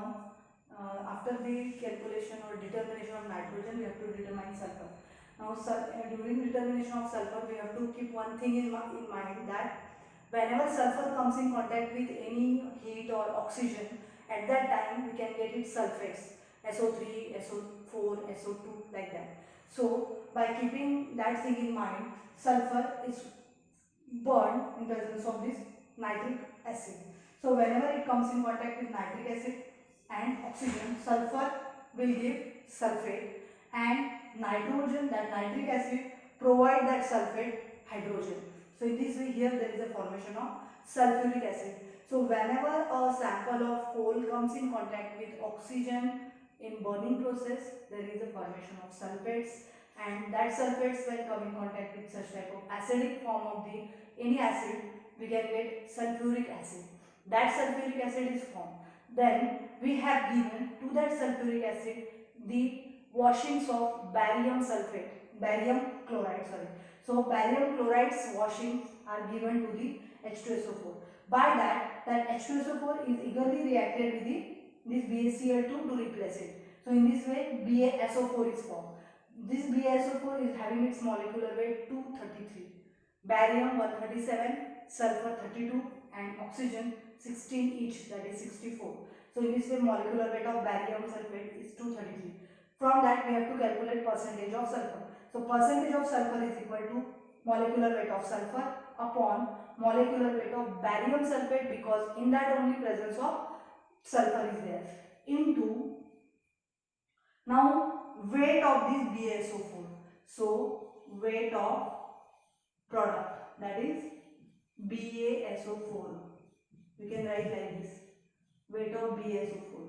Now, after the calculation or determination of nitrogen, we have to determine sulfur. Now, during determination of sulfur, we have to keep one thing in mind, that whenever sulfur comes in contact with any heat or oxygen, at that time we can get its sulfates, SO3, SO4, SO2, like that. So, by keeping that thing in mind, sulfur is burned in presence of this nitric acid. So whenever it comes in contact with nitric acid and oxygen, sulfur will give sulfate, and nitrogen, that nitric acid, provide that sulfate hydrogen. So in this way, here there is a formation of sulfuric acid. So whenever a sample of coal comes in contact with oxygen in burning process, there is a formation of sulfates, and that sulfates, when come in contact with such type of acidic form of the any acid, we can get sulfuric acid. That sulfuric acid is formed. Then we have given to that sulfuric acid the washings of barium sulfate, barium chloride, sorry. So barium chloride's washings are given to the H2SO4. By that H2SO4 is eagerly reacted with this BaCl2 to replace it. So in this way, BaSO4 is formed. This BaSO4 is having its molecular weight 233. Barium 137, sulfur 32, and oxygen 16 each, that is 64. So in this way, molecular weight of barium sulfate is 233. From that, we have to calculate percentage of sulfur. So percentage of sulfur is equal to molecular weight of sulfur upon molecular weight of barium sulfate, because in that only presence of sulfur is there, into now weight of this BaSO4. So weight of product, that is BaSO4. You can write like this, weight of BaSO4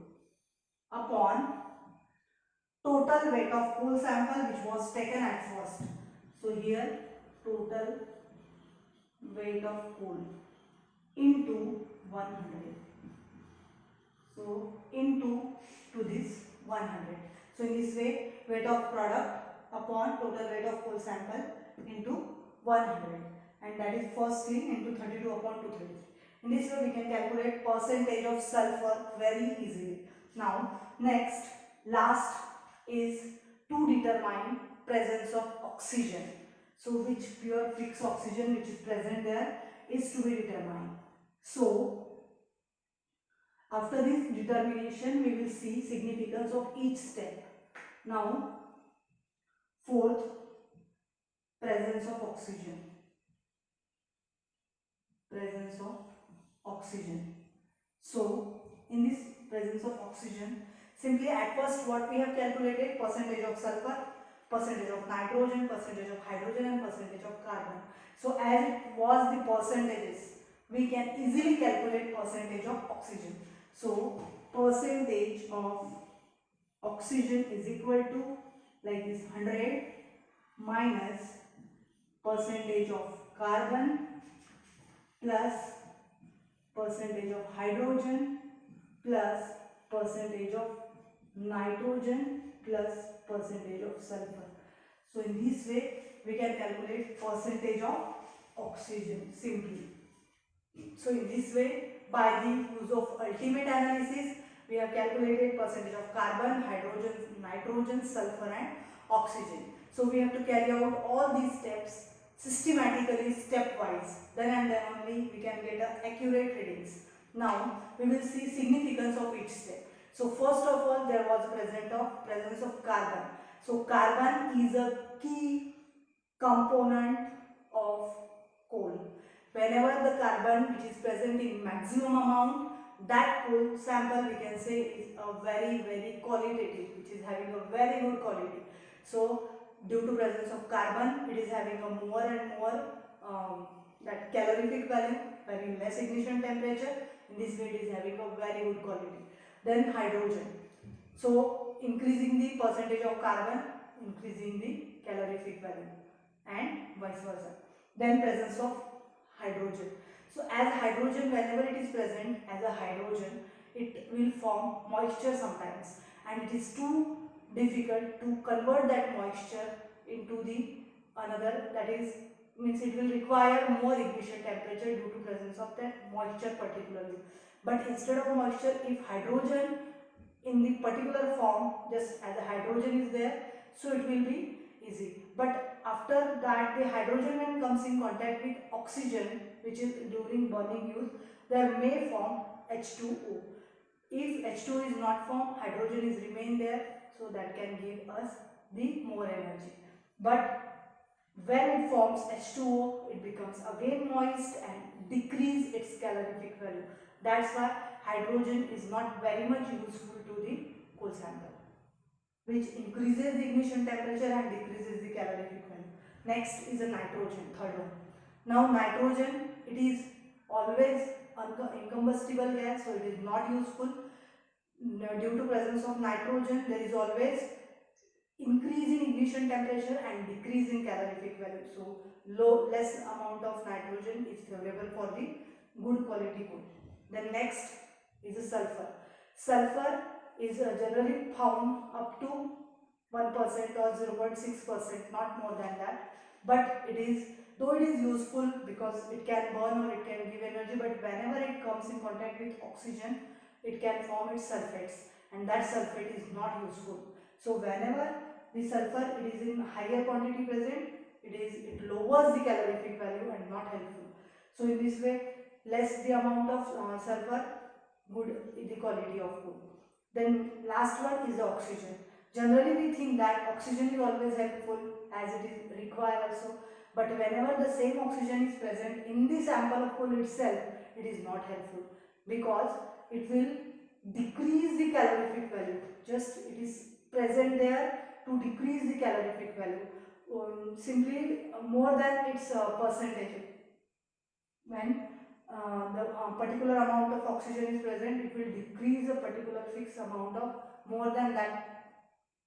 upon total weight of coal sample which was taken at first. So here total weight of coal into 100. So into to this 100. So in this way, weight of product upon total weight of coal sample into 100, and that is first thing into 32 upon 233. In this way, we can calculate percentage of sulfur very easily. Now, next, last is to determine presence of oxygen. So, which pure fixed oxygen which is present there is to be determined. So, after this determination, we will see significance of each step. Now, fourth, presence of oxygen. Presence of oxygen. So, in this presence of oxygen, simply at first what we have calculated, percentage of sulfur, percentage of nitrogen, percentage of hydrogen, and percentage of carbon. So, as it was the percentages, we can easily calculate percentage of oxygen. So, percentage of oxygen is equal to, like this, 100 minus percentage of carbon plus percentage of hydrogen plus percentage of nitrogen plus percentage of sulfur. So in this way we can calculate percentage of oxygen simply. So in this way, by the use of ultimate analysis, we have calculated percentage of carbon, hydrogen, nitrogen, sulfur, and oxygen. So we have to carry out all these steps systematically, stepwise. Then and then only we can get accurate readings. Now we will see significance of each step. So first of all, there was presence of carbon. So carbon is a key component of coal. Whenever the carbon which is present in maximum amount, that coal sample we can say is a very qualitative, which is having a very good quality. So due to presence of carbon, it is having a more and more that calorific value, very less ignition temperature. In this way, it is having a very good quality. Then hydrogen. So increasing the percentage of carbon, increasing the calorific value, and vice versa. Then presence of hydrogen. So as hydrogen, whenever it is present as a hydrogen, it will form moisture sometimes, and it is too difficult to convert that moisture into the another, that is means it will require more ignition temperature due to presence of that moisture particularly. But instead of moisture, if hydrogen in the particular form, just as a hydrogen is there, so it will be easy. But after that, the hydrogen when comes in contact with oxygen, which is during burning use, there may form H2O. If H2O is not formed, hydrogen is remain there, so that can give us the more energy. But when it forms H2O, it becomes again moist and decrease its calorific value. That's why hydrogen is not very much useful to the coal sample, which increases the ignition temperature and decreases the calorific value. Next is a nitrogen, third one. Now nitrogen, it is always incombustible gas, so it is not useful. Due to presence of nitrogen, there is always increase in ignition temperature and decrease in calorific value. So less amount of nitrogen is favorable for the good quality coal. Then next is the sulfur. Sulfur is generally found up to 1% or 0.6%, not more than that. But it is, though it is useful because it can burn or it can give energy, but whenever it comes in contact with oxygen, it can form its sulfates, and that sulfate is not useful. So whenever the sulfur it is in higher quantity present, it lowers the calorific value and not helpful. So in this way, less the amount of sulfur, good the quality of food. Then last one is the oxygen. Generally we think that oxygen is always helpful as it is required also, but whenever the same oxygen is present in the sample of coal itself, it is not helpful because it will decrease the calorific value. Just it is present there to decrease the calorific value, simply more than its percentage. When the particular amount of oxygen is present, it will decrease a particular fixed amount of more than that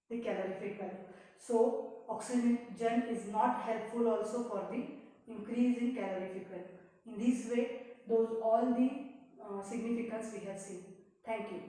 the calorific value. So oxygen is not helpful also for the increase in calorific value. In this way, those all the significance we have seen. Thank you.